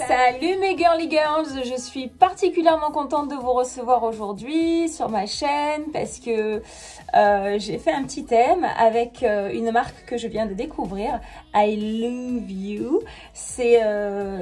Salut mes girly girls, je suis particulièrement contente de vous recevoir aujourd'hui sur ma chaîne parce que j'ai fait un petit thème avec une marque que je viens de découvrir, I Love You. C'est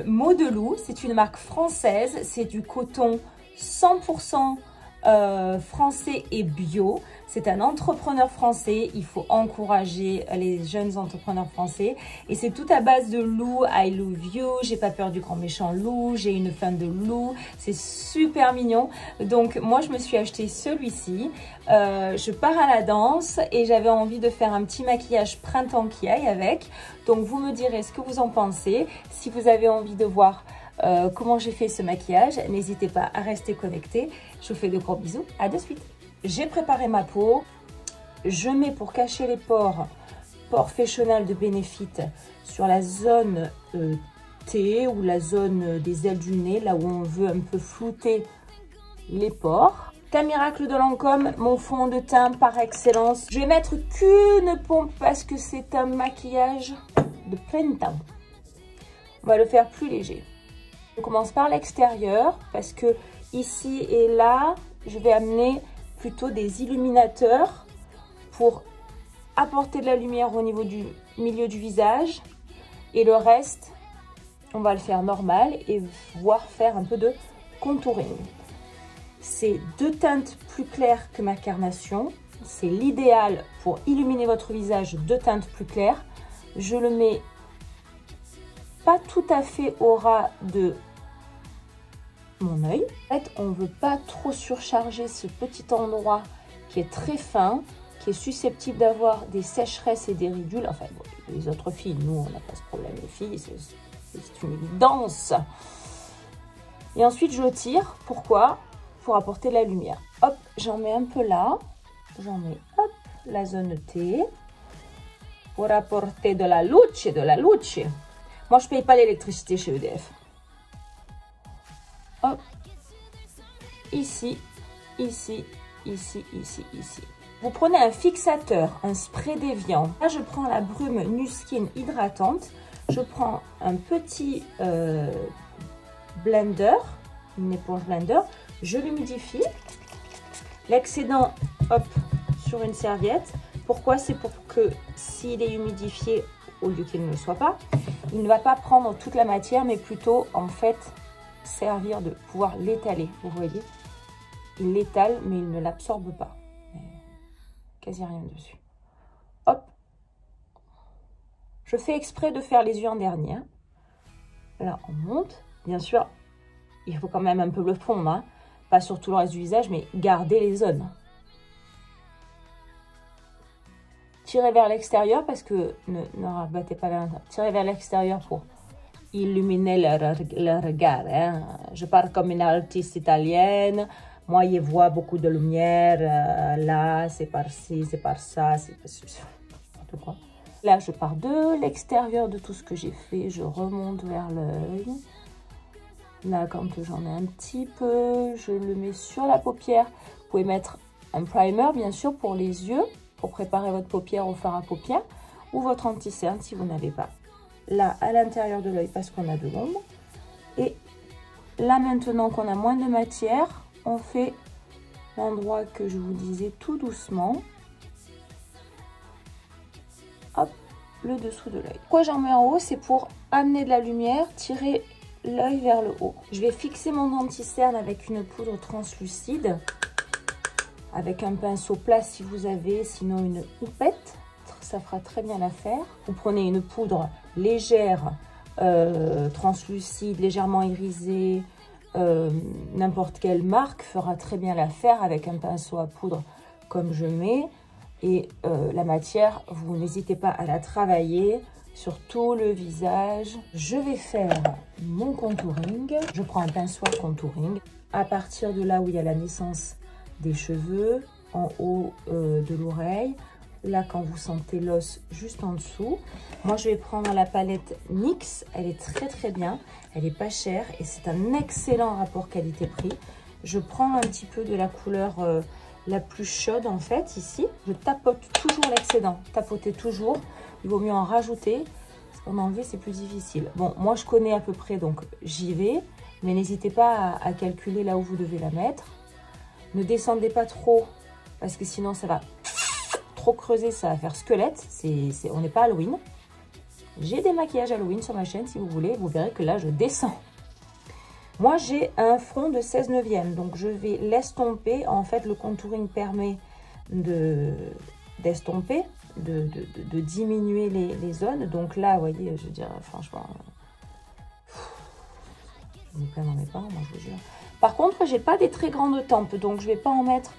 Maudeloup, c'est une marque française, c'est du coton 100% français et bio. C'est un entrepreneur français, il faut encourager les jeunes entrepreneurs français et c'est tout à base de loup. I love you, j'ai pas peur du grand méchant loup, j'ai une fin de loup, c'est super mignon. Donc moi je me suis acheté celui-ci, je pars à la danse et j'avais envie de faire un petit maquillage printemps qui aille avec. Donc vous me direz ce que vous en pensez. Si vous avez envie de voir comment j'ai fait ce maquillage, n'hésitez pas à rester connecté. Je vous fais de gros bisous, à de suite. J'ai préparé ma peau, je mets pour cacher les pores Porefessional de Benefit sur la zone T ou la zone des ailes du nez, là où on veut un peu flouter les pores. Teint Miracle de Lancôme, mon fond de teint par excellence. Je vais mettre qu'une pompe parce que c'est un maquillage de plein teint. On va le faire plus léger. Je commence par l'extérieur parce que ici et là, je vais amener plutôt des illuminateurs pour apporter de la lumière au niveau du milieu du visage. Et le reste, on va le faire normal et voire faire un peu de contouring. C'est deux teintes plus claires que ma carnation. C'est l'idéal pour illuminer votre visage, deux teintes plus claires. Je le mets pas tout à fait au ras de mon œil. En fait, on ne veut pas trop surcharger ce petit endroit qui est très fin, qui est susceptible d'avoir des sécheresses et des ridules. Enfin, bon, les autres filles, nous, on n'a pas ce problème. Les filles, c'est une évidence. Et ensuite, je tire. Pourquoi? Pour apporter de la lumière. Hop, j'en mets un peu là. J'en mets, hop, la zone T. Pour apporter de la luce, de la luce. Moi, je ne paye pas l'électricité chez EDF. Hop, ici, ici, ici, ici, ici. Vous prenez un fixateur, un spray déviant. Là, je prends la brume Nu-Skin hydratante. Je prends un petit blender, une éponge blender. Je l'humidifie. L'excédent, hop, sur une serviette. Pourquoi? C'est pour que s'il est humidifié, au lieu qu'il ne le soit pas, il ne va pas prendre toute la matière, mais plutôt, en fait, servir de pouvoir l'étaler. Vous voyez, il l'étale mais il ne l'absorbe pas, quasi rien dessus. Hop, je fais exprès de faire les yeux en dernier. Là on monte, bien sûr il faut quand même un peu le fond, hein. Pas sur tout le reste du visage, mais garder les zones. Tirez vers l'extérieur parce que ne rabattez pas vers l'intérieur. Tirez vers l'extérieur pour illuminer le regard. Hein. Je parle comme une artiste italienne. Moi, je vois beaucoup de lumière. Là, c'est par-ci, c'est par-ça. C'est n'importe quoi. Là, je pars de l'extérieur de tout ce que j'ai fait. Je remonte vers l'œil. Là, quand j'en ai un petit peu, je le mets sur la paupière. Vous pouvez mettre un primer, bien sûr, pour les yeux, pour préparer votre paupière au fard à paupières, ou votre anti-cerne si vous n'avez pas. Là, à l'intérieur de l'œil, parce qu'on a de l'ombre. Et là, maintenant qu'on a moins de matière, on fait l'endroit que je vous disais tout doucement. Hop, le dessous de l'œil. Pourquoi j'en mets en haut? C'est pour amener de la lumière, tirer l'œil vers le haut. Je vais fixer mon anti-cerne avec une poudre translucide, avec un pinceau plat si vous avez, sinon une houppette. Ça fera très bien l'affaire. Vous prenez une poudre légère, translucide, légèrement irisée, n'importe quelle marque fera très bien l'affaire avec un pinceau à poudre comme je mets. Et la matière, vous n'hésitez pas à la travailler sur tout le visage. Je vais faire mon contouring. Je prends un pinceau à contouring. À partir de là où il y a la naissance des cheveux, en haut de l'oreille, là quand vous sentez l'os juste en dessous. Moi je vais prendre la palette NYX, elle est très bien, elle est pas chère et c'est un excellent rapport qualité-prix. Je prends un petit peu de la couleur la plus chaude en fait ici. Je tapote toujours l'excédent, tapotez toujours, il vaut mieux en rajouter. Parce qu'en enlever, c'est plus difficile. Bon, moi, je connais à peu près, donc j'y vais. Mais n'hésitez pas à calculer là où vous devez la mettre. Ne descendez pas trop, parce que sinon, ça va trop creuser, ça va faire squelette. On n'est pas Halloween. J'ai des maquillages Halloween sur ma chaîne, si vous voulez. Vous verrez que là, je descends. Moi, j'ai un front de 16 neuvième, donc je vais l'estomper. En fait, le contouring permet d'estomper, de diminuer les zones. Donc là, vous voyez, je veux dire, franchement, je ne plein dans mes pas, moi, je vous jure. Par contre, j'ai pas des très grandes tempes, donc je vais pas en mettre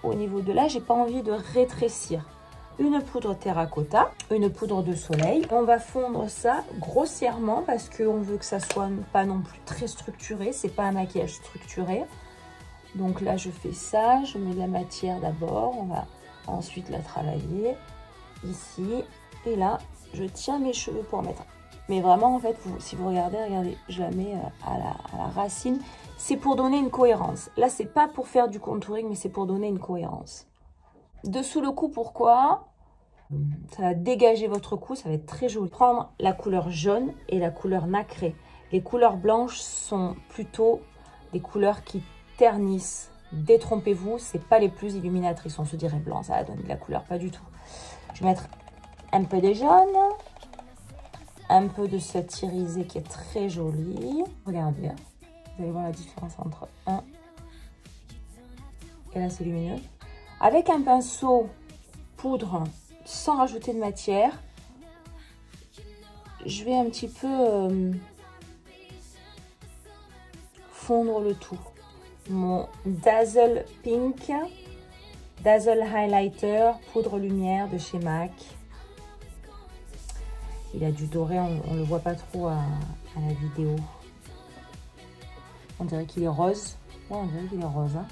au niveau de là. J'ai pas envie de rétrécir. Une poudre terracotta, une poudre de soleil. On va fondre ça grossièrement parce qu'on veut que ça soit pas non plus très structuré. C'est pas un maquillage structuré. Donc là, je fais ça. Je mets de la matière d'abord. On va ensuite la travailler ici. Et là, je tiens mes cheveux pour mettre. Mais vraiment, en fait, si vous regardez, je la mets à la racine. C'est pour donner une cohérence. Là, c'est pas pour faire du contouring, mais c'est pour donner une cohérence. Dessous le cou, pourquoi? Ça va dégager votre cou, ça va être très joli. Prendre la couleur jaune et la couleur nacrée. Les couleurs blanches sont plutôt des couleurs qui ternissent. Détrompez-vous, c'est pas les plus illuminatrices. On se dirait blanc, ça va donner de la couleur, pas du tout. Je vais mettre un peu de jaune, un peu de cet irisé qui est très joli. Regardez, hein. Vous allez voir la différence entre un et là c'est lumineux. Avec un pinceau poudre, sans rajouter de matière, je vais un petit peu fondre le tout. Mon Dazzle Pink, Dazzle Highlighter, poudre lumière de chez MAC. Il a du doré, on ne le voit pas trop à la vidéo. On dirait qu'il est rose. Ouais, on dirait qu'il est rose. Hein.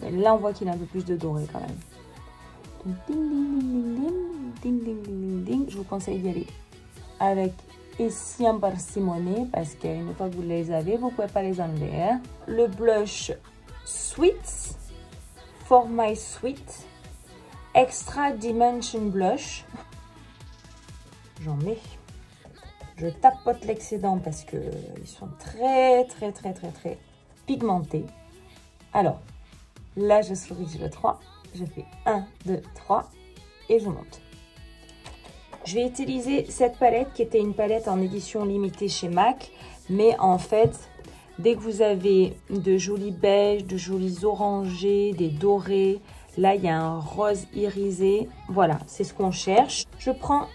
Mais là, on voit qu'il a un peu plus de doré quand même. Donc, ding, ding, ding, ding, ding, ding, ding, ding. Je vous conseille d'y aller avec escient parcimonie parce qu'une fois que vous les avez, vous ne pouvez pas les enlever. Hein. Le blush Sweet, For My Sweet, Extra Dimension Blush. J'en mets. Je tapote l'excédent parce que ils sont très pigmentés. Alors, là, je souris le 3. Je fais 1, 2, 3 et je monte. Je vais utiliser cette palette qui était une palette en édition limitée chez MAC. Mais en fait, dès que vous avez de jolis beiges, de jolis orangés, des dorés, là, il y a un rose irisé. Voilà, c'est ce qu'on cherche. Je prends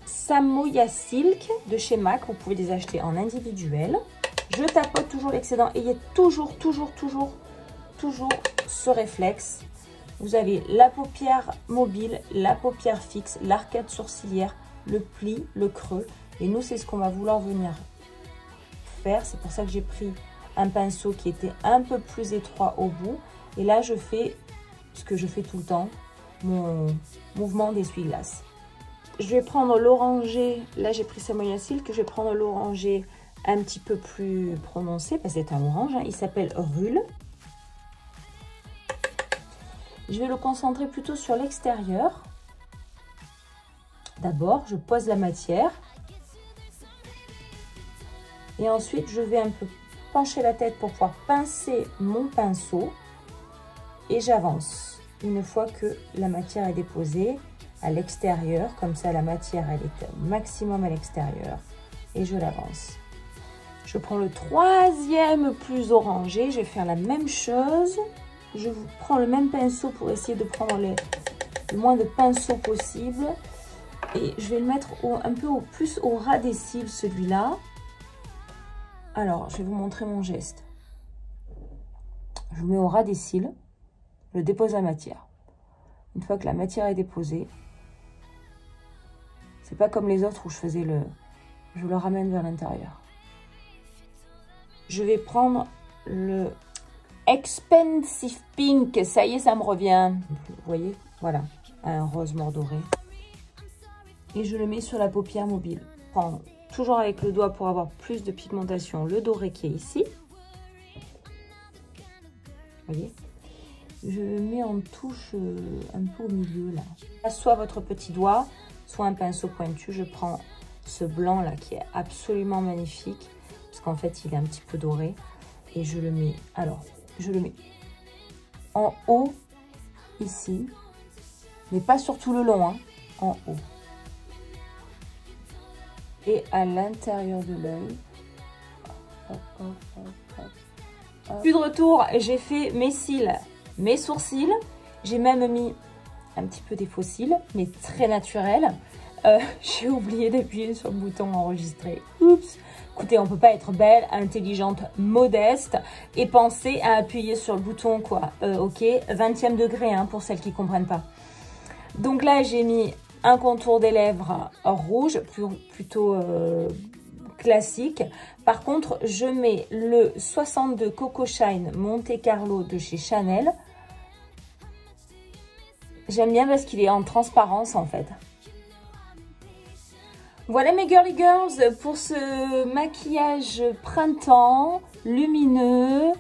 Samoya Silk de chez MAC. Vous pouvez les acheter en individuel. Je tapote toujours l'excédent. Ayez toujours ce réflexe. Vous avez la paupière mobile, la paupière fixe, l'arcade sourcilière, le pli, le creux. Et nous, c'est ce qu'on va vouloir venir faire. C'est pour ça que j'ai pris un pinceau qui était un peu plus étroit au bout. Et là, je fais ce que je fais tout le temps, mon mouvement d'essuie-glace. Je vais prendre l'orangé. Là, j'ai pris Samoya Silk. Je vais prendre l'orangé un petit peu plus prononcé parce que c'est un orange. Hein. Il s'appelle Rulle. Je vais le concentrer plutôt sur l'extérieur. D'abord, je pose la matière. Et ensuite, je vais un peu pencher la tête pour pouvoir pincer mon pinceau. Et j'avance. Une fois que la matière est déposée à l'extérieur, comme ça la matière elle est au maximum à l'extérieur. Et je l'avance. Je prends le troisième plus orangé. Je vais faire la même chose. Je prends le même pinceau pour essayer de prendre le moins de pinceaux possible. Et je vais le mettre un peu plus au ras des cils, celui-là. Alors, je vais vous montrer mon geste. Je le mets au ras des cils. Je dépose la matière. Une fois que la matière est déposée, c'est pas comme les autres où je faisais je le ramène vers l'intérieur. Je vais prendre le Expensive Pink, ça y est, ça me revient. Vous voyez, voilà, un rose mordoré. Et je le mets sur la paupière mobile. Prendre toujours avec le doigt pour avoir plus de pigmentation, le doré qui est ici. Vous voyez, je le mets en touche un peu au milieu là. Soit votre petit doigt, soit un pinceau pointu. Je prends ce blanc là qui est absolument magnifique, parce qu'en fait il est un petit peu doré, et je le mets, alors je le mets en haut ici, mais pas sur tout le long, hein, en haut. Et à l'intérieur de l'œil. Plus de retour, j'ai fait mes cils, mes sourcils. J'ai même mis un petit peu des faux cils, mais très naturels. J'ai oublié d'appuyer sur le bouton enregistrer. Oups. Écoutez, on peut pas être belle, intelligente, modeste et penser à appuyer sur le bouton, quoi. Ok, 20e degré, hein, pour celles qui comprennent pas. Donc là, j'ai mis un contour des lèvres rouge, plutôt classique. Par contre, je mets le 62 Coco Shine Monte Carlo de chez Chanel. J'aime bien parce qu'il est en transparence en fait. Voilà mes girly girls pour ce maquillage printemps, lumineux,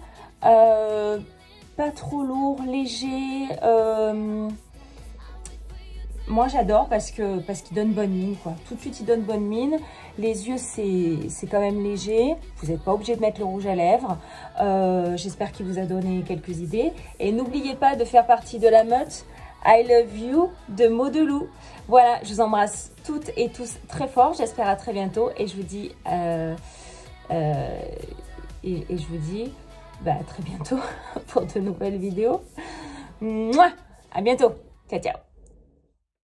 pas trop lourd, léger. Moi j'adore parce qu'il donne bonne mine, quoi. Tout de suite il donne bonne mine. Les yeux c'est quand même léger. Vous n'êtes pas obligé de mettre le rouge à lèvres. J'espère qu'il vous a donné quelques idées. Et n'oubliez pas de faire partie de la meute I Love You de Maudelou. Voilà, je vous embrasse toutes et tous très fort. J'espère à très bientôt. Et je vous dis, à très bientôt pour de nouvelles vidéos. Mouah, à bientôt. Ciao, ciao.